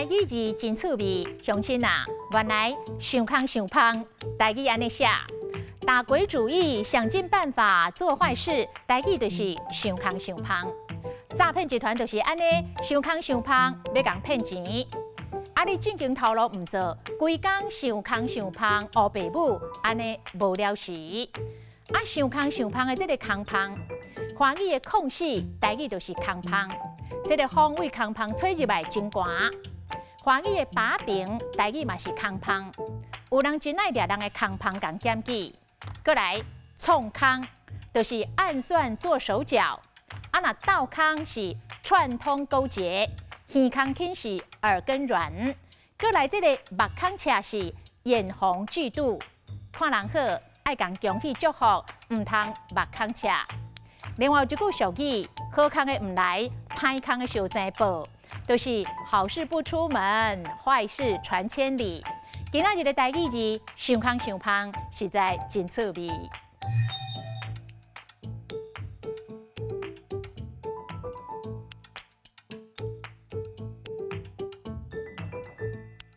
台语字真趣味，乡亲啊，原来想康想胖，台语安尼写。打鬼主意，想尽办法做坏事，台语就是想康想胖。诈骗集团就是安尼，想康想胖，要共骗钱。啊，你正经头路唔做，规工想康想胖，学爸母，安尼无了时。啊，想康想胖的这个康胖，华语的空隙，台语就是康胖。这个风为康胖吹入来真寒。华语的把柄，台语嘛是康胖。有人真爱掠人的康胖共检举。过来冲康，就是暗算做手脚；啊，那倒康是串通勾结；耳康轻是耳根软。过来这个目康恰是眼红嫉妒，看人好爱共恭喜祝福，唔通目康恰。另外有一句俗语，好康的唔来，歹康的受真报，就是好事不出门，坏事传千里。今仔日的台语字，想康想胖，实在真趣味。